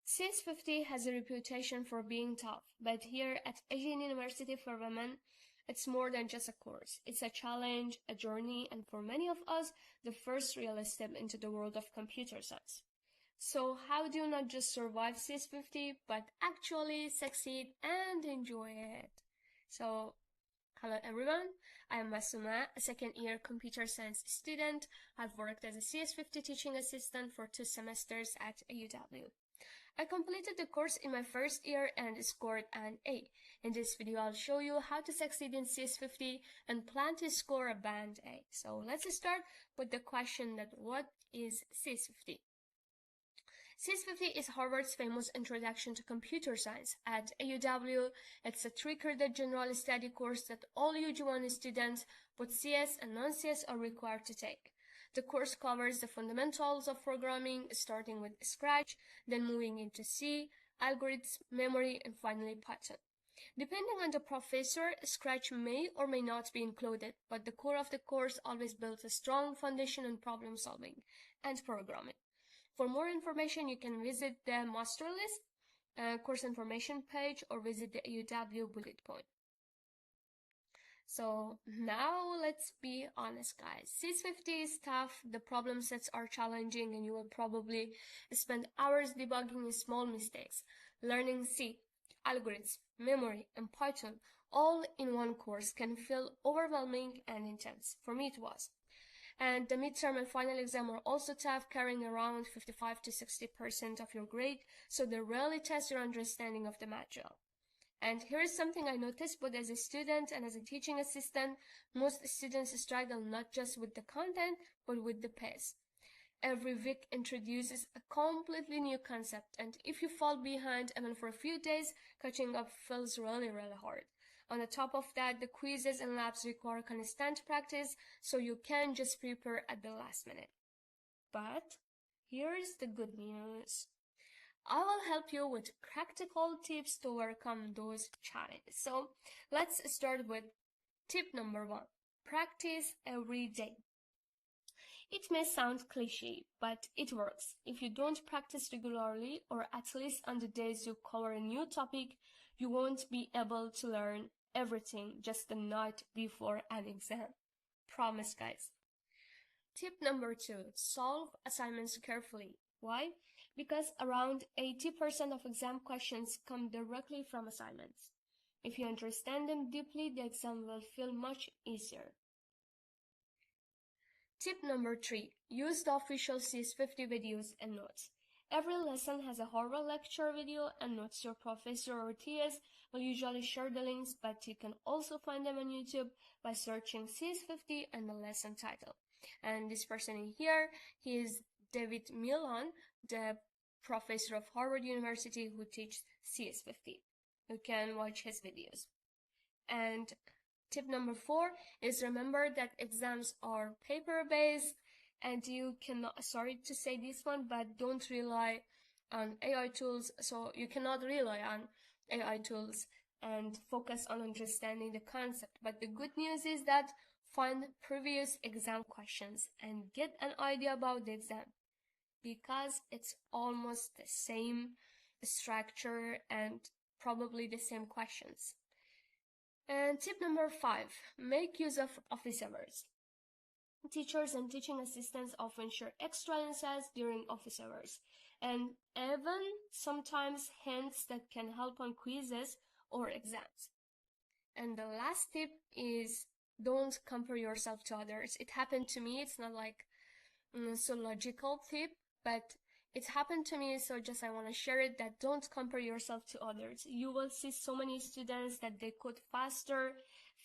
CS50 has a reputation for being tough, but here at Asian University for Women, it's more than just a course. It's a challenge, a journey, and for many of us, the first real step into the world of computer science. So how do you not just survive CS50, but actually succeed and enjoy it? So, hello everyone, I am Masuma, a second-year computer science student. I've worked as a CS50 teaching assistant for 2 semesters at AUW. I completed the course in my first year and scored an A. In this video, I'll show you how to succeed in CS50 and plan to score a band A. So let's start with the question that what is CS50? CS50 is Harvard's famous introduction to computer science. At AUW, it's a 3-credit general study course that all UG1 students, both CS and non-CS, are required to take. The course covers the fundamentals of programming, starting with Scratch, then moving into C, algorithms, memory, and finally Python. Depending on the professor, Scratch may or may not be included, but the core of the course always builds a strong foundation on problem solving and programming. For more information, you can visit the master list, course information page, or visit the AUW bullet point. So now let's be honest, guys. CS50 is tough, the problem sets are challenging, and you will probably spend hours debugging small mistakes. Learning C, algorithms, memory, and Python all in one course can feel overwhelming and intense. For me it was. And the midterm and final exam are also tough, carrying around 55 to 60% of your grade, so they really test your understanding of the material. And here is something I noticed both as a student and as a teaching assistant. Most students struggle not just with the content, but with the pace. Every week introduces a completely new concept, and if you fall behind even for a few days, catching up feels really hard. On the top of that, the quizzes and labs require constant practice, so you can't just prepare at the last minute. But here's the good news. I will help you with practical tips to overcome those challenges. So let's start with tip number 1. Practice every day. It may sound cliche, but it works. If you don't practice regularly, or at least on the days you cover a new topic, you won't be able to learn everything just the night before an exam. Promise, guys. Tip number 2. Solve assignments carefully. Why? Because around 80% of exam questions come directly from assignments. If you understand them deeply, the exam will feel much easier. Tip number 3. Use the official CS50 videos and notes. Every lesson has a Harvard lecture video and notes. Your professor or TS will usually share the links, but you can also find them on YouTube by searching CS50 and the lesson title. And this person in here, he is David Milan, the professor of Harvard University who teaches CS50. You can watch his videos. And tip number 4 is remember that exams are paper-based, and you cannot, sorry to say this one, but don't rely on AI tools. So you cannot rely on AI tools and focus on understanding the concept. But the good news is that find previous exam questions and get an idea about the exam, because it's almost the same structure and probably the same questions. And tip number 5, make use of office hours. Teachers and teaching assistants often share extra insights during office hours, and even sometimes hints that can help on quizzes or exams. And the last tip is don't compare yourself to others. It happened to me. It's not like so logical tip, but it happened to me, so just I want to share it, that don't compare yourself to others. You will see so many students that they could faster,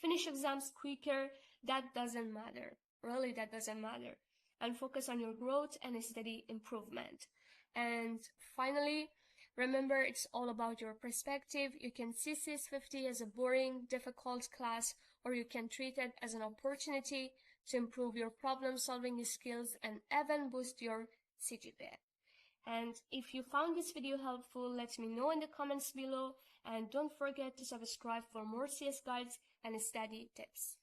finish exams quicker. That doesn't matter. Really, that doesn't matter. And focus on your growth and steady improvement. And finally, remember, it's all about your perspective. You can see CS50 as a boring, difficult class, or you can treat it as an opportunity to improve your problem-solving skills and even boost your CGPA. And if you found this video helpful, let me know in the comments below, and don't forget to subscribe for more CS guides and study tips.